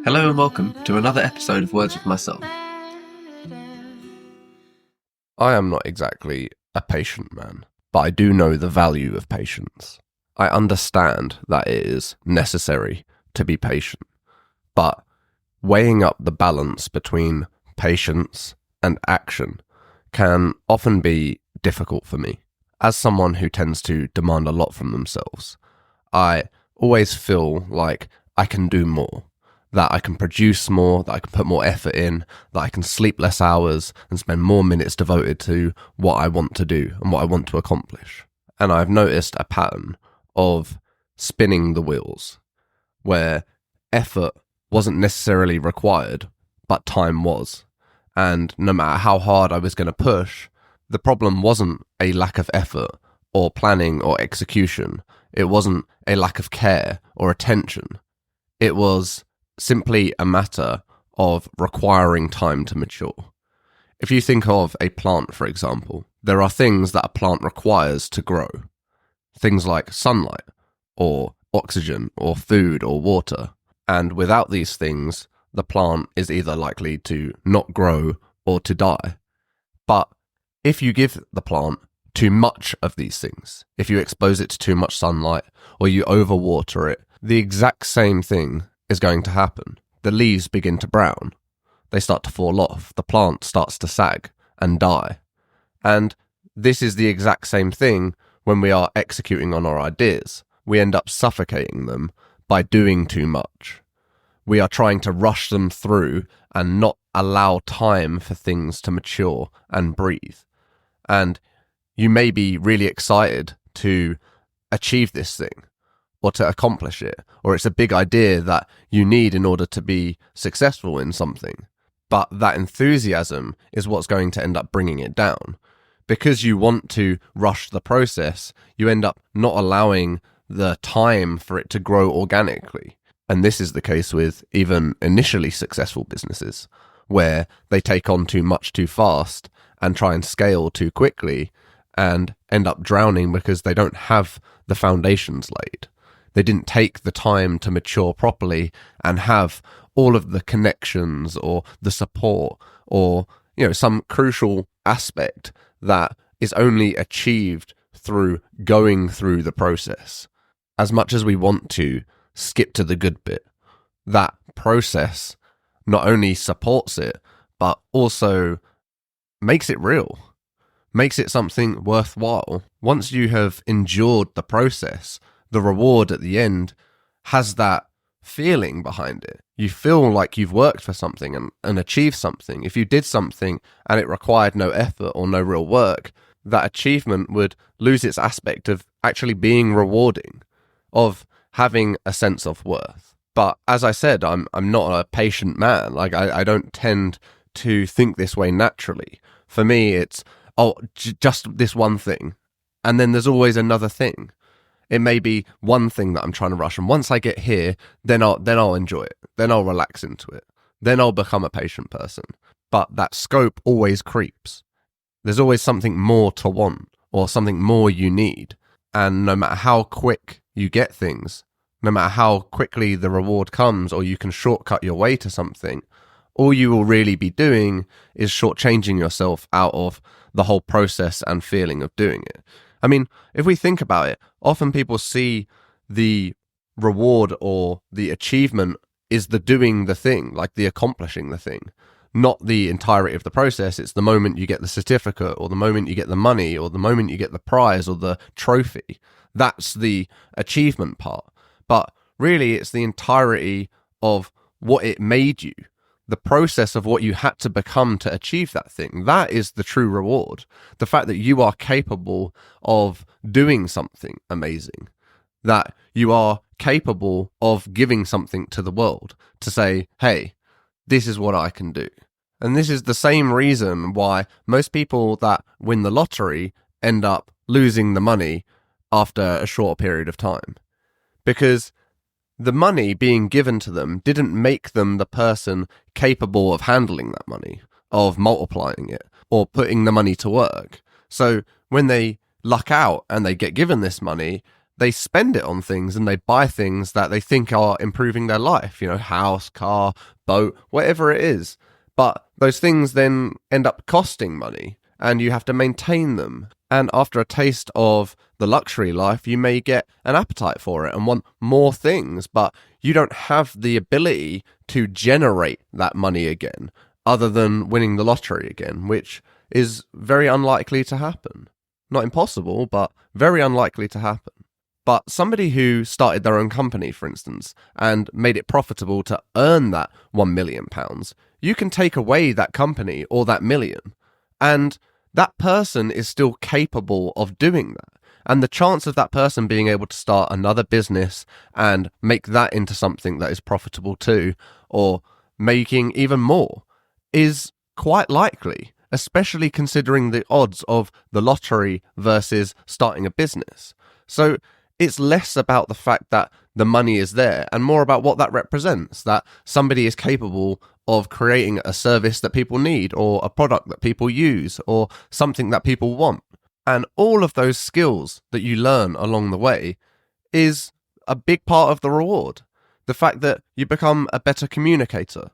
Hello and welcome to another episode of Words with Myself. I am not exactly a patient man, but I do know the value of patience. I understand that it is necessary to be patient, but weighing up the balance between patience and action can often be difficult for me. As someone who tends to demand a lot from themselves, I always feel like I can do more, that I can produce more, that I can put more effort in, that I can sleep less hours and spend more minutes devoted to what I want to do and what I want to accomplish. And I've noticed a pattern of spinning the wheels, where effort wasn't necessarily required, but time was. And no matter how hard I was going to push, the problem wasn't a lack of effort or planning or execution. It wasn't a lack of care or attention. It was simply a matter of requiring time to mature. If you think of a plant, for example, there are things that a plant requires to grow. Things like sunlight, or oxygen, or food, or water. And without these things, the plant is either likely to not grow or to die. But if you give the plant too much of these things, if you expose it to too much sunlight, or you overwater it, the exact same thing is going to happen. The leaves begin to brown. They start to fall off. The plant starts to sag and die. And this is the exact same thing when we are executing on our ideas. We end up suffocating them by doing too much. We are trying to rush them through and not allow time for things to mature and breathe. And you may be really excited to achieve this thing or to accomplish it, or it's a big idea that you need in order to be successful in something. But that enthusiasm is what's going to end up bringing it down. Because you want to rush the process, you end up not allowing the time for it to grow organically. And this is the case with even initially successful businesses, where they take on too much too fast and try and scale too quickly and end up drowning because they don't have the foundations laid. They didn't take the time to mature properly and have all of the connections or the support or, some crucial aspect that is only achieved through going through the process. As much as we want to skip to the good bit, that process not only supports it, but also makes it real, makes it something worthwhile. Once you have endured the process, the reward at the end has that feeling behind it. You feel like you've worked for something and achieved something. If you did something and it required no effort or no real work, that achievement would lose its aspect of actually being rewarding, of having a sense of worth. But as I said, I'm not a patient man. Like I don't tend to think this way naturally. For me, it's, just this one thing. And then there's always another thing. It may be one thing that I'm trying to rush. And once I get here, then I'll enjoy it. Then I'll relax into it. Then I'll become a patient person. But that scope always creeps. There's always something more to want or something more you need. And no matter how quick you get things, no matter how quickly the reward comes or you can shortcut your way to something, all you will really be doing is shortchanging yourself out of the whole process and feeling of doing it. I mean, if we think about it, often people see the reward or the achievement is the doing the thing, like the accomplishing the thing, not the entirety of the process. It's the moment you get the certificate or the moment you get the money or the moment you get the prize or the trophy. That's the achievement part. But really, it's the entirety of what it made you. The process of what you had to become to achieve that thing. That is the true reward. The fact that you are capable of doing something amazing. That you are capable of giving something to the world. To say, hey, this is what I can do. And this is the same reason why most people that win the lottery end up losing the money after a short period of time. Because the money being given to them didn't make them the person capable of handling that money, of multiplying it, or putting the money to work. So when they luck out and they get given this money, they spend it on things and they buy things that they think are improving their life, house, car, boat, whatever it is. But those things then end up costing money and you have to maintain them. And after a taste of the luxury life, you may get an appetite for it and want more things, but you don't have the ability to generate that money again, other than winning the lottery again, which is very unlikely to happen. Not impossible, but very unlikely to happen. But somebody who started their own company, for instance, and made it profitable to earn that £1 million, you can take away that company or that million, and that person is still capable of doing that. And the chance of that person being able to start another business and make that into something that is profitable too, or making even more, is quite likely, especially considering the odds of the lottery versus starting a business. So it's less about the fact that the money is there and more about what that represents, that somebody is capable of creating a service that people need, or a product that people use, or something that people want. And all of those skills that you learn along the way is a big part of the reward. The fact that you become a better communicator,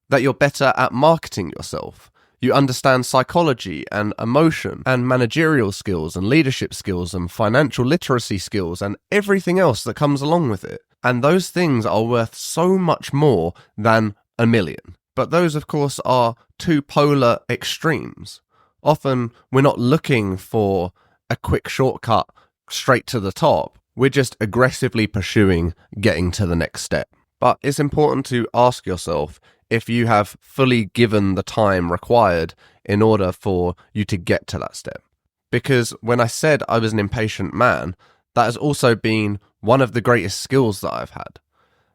that you're better at marketing yourself, you understand psychology and emotion and managerial skills and leadership skills and financial literacy skills and everything else that comes along with it. And those things are worth so much more than $1 million. But those, of course, are two polar extremes. Often we're not looking for a quick shortcut straight to the top. We're just aggressively pursuing getting to the next step. But it's important to ask yourself if you have fully given the time required in order for you to get to that step. Because when I said I was an impatient man, that has also been one of the greatest skills that I've had.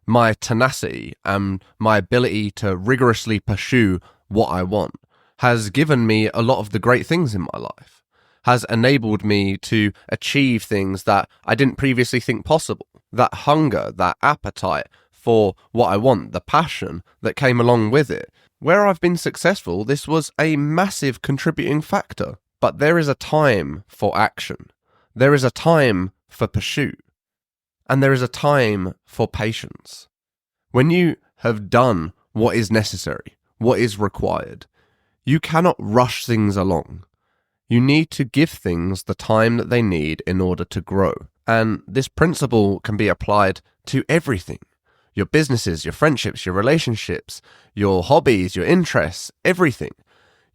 My tenacity and my ability to rigorously pursue what I want has given me a lot of the great things in my life, has enabled me to achieve things that I didn't previously think possible. That hunger, that appetite for what I want, the passion that came along with it. Where I've been successful, this was a massive contributing factor. But there is a time for action. There is a time for pursuit. And there is a time for patience. When you have done what is necessary, what is required, you cannot rush things along. You need to give things the time that they need in order to grow. And this principle can be applied to everything. Your businesses, your friendships, your relationships, your hobbies, your interests, everything.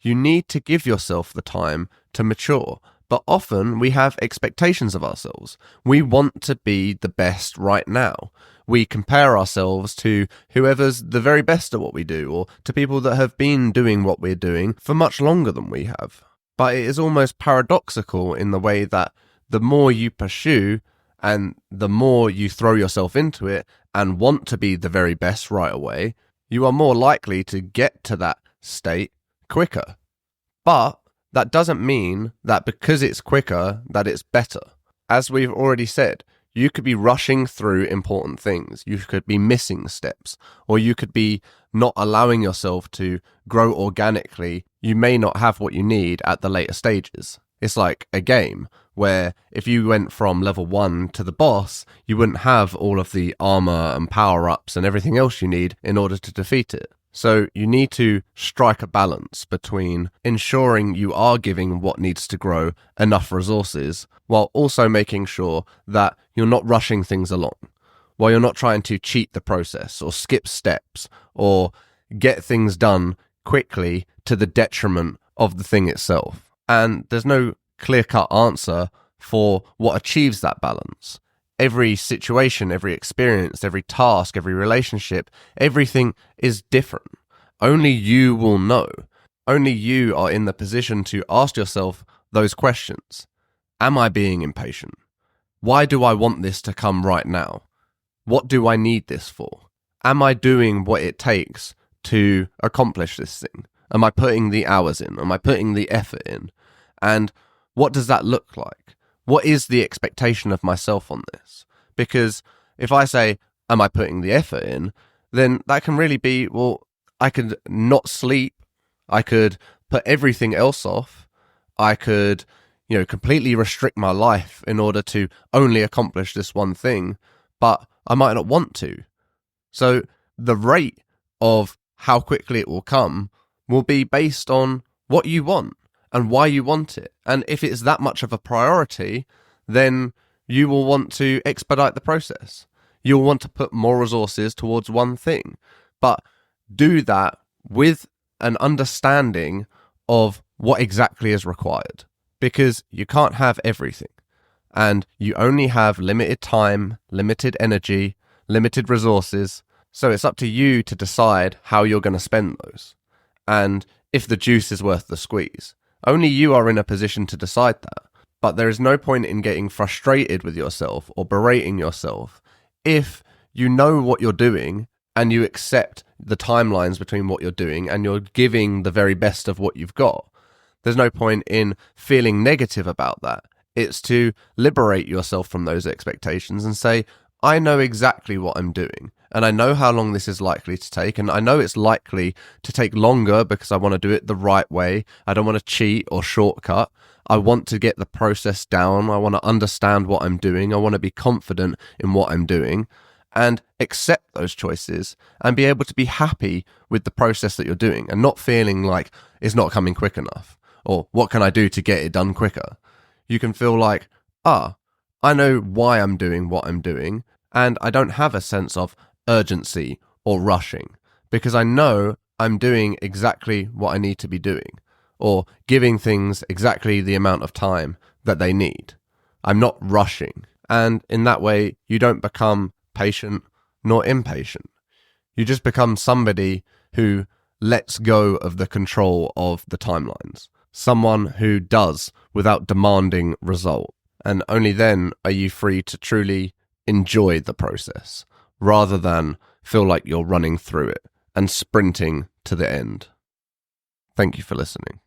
You need to give yourself the time to mature. But often we have expectations of ourselves. We want to be the best right now. We compare ourselves to whoever's the very best at what we do, or to people that have been doing what we're doing for much longer than we have. But it is almost paradoxical in the way that the more you pursue and the more you throw yourself into it and want to be the very best right away, you are more likely to get to that state quicker. But that doesn't mean that because it's quicker, that it's better. As we've already said, you could be rushing through important things. You could be missing steps, or you could be not allowing yourself to grow organically. You may not have what you need at the later stages. It's like a game where if you went from level 1 to the boss, you wouldn't have all of the armor and power-ups and everything else you need in order to defeat it. So you need to strike a balance between ensuring you are giving what needs to grow enough resources, while also making sure that you're not rushing things along, while you're not trying to cheat the process or skip steps or get things done quickly to the detriment of the thing itself. And there's no clear-cut answer for what achieves that balance. Every situation, every experience, every task, every relationship, everything is different. Only you will know. Only you are in the position to ask yourself those questions. Am I being impatient? Why do I want this to come right now? What do I need this for? Am I doing what it takes to accomplish this thing? Am I putting the hours in? Am I putting the effort in? And what does that look like? What is the expectation of myself on this? Because if I say, am I putting the effort in? Then that can really be, well, I could not sleep. I could put everything else off. I could, completely restrict my life in order to only accomplish this one thing, but I might not want to. So the rate of how quickly it will come will be based on what you want and why you want it. And if it's that much of a priority, then you will want to expedite the process. You'll want to put more resources towards one thing, but do that with an understanding of what exactly is required, because you can't have everything, and you only have limited time, limited energy, limited resources. So it's up to you to decide how you're going to spend those, and if the juice is worth the squeeze. Only you are in a position to decide that. But there is no point in getting frustrated with yourself or berating yourself if you know what you're doing and you accept the timelines between what you're doing and you're giving the very best of what you've got. There's no point in feeling negative about that. It's to liberate yourself from those expectations and say, I know exactly what I'm doing, and I know how long this is likely to take, and I know it's likely to take longer because I want to do it the right way. I don't want to cheat or shortcut. I want to get the process down. I want to understand what I'm doing. I want to be confident in what I'm doing and accept those choices and be able to be happy with the process that you're doing and not feeling like it's not coming quick enough or what can I do to get it done quicker. You can feel like, I know why I'm doing what I'm doing, and I don't have a sense of urgency or rushing because I know I'm doing exactly what I need to be doing or giving things exactly the amount of time that they need. I'm not rushing, and in that way, you don't become patient nor impatient. You just become somebody who lets go of the control of the timelines, someone who does without demanding result. And only then are you free to truly enjoy the process rather than feel like you're running through it and sprinting to the end. Thank you for listening.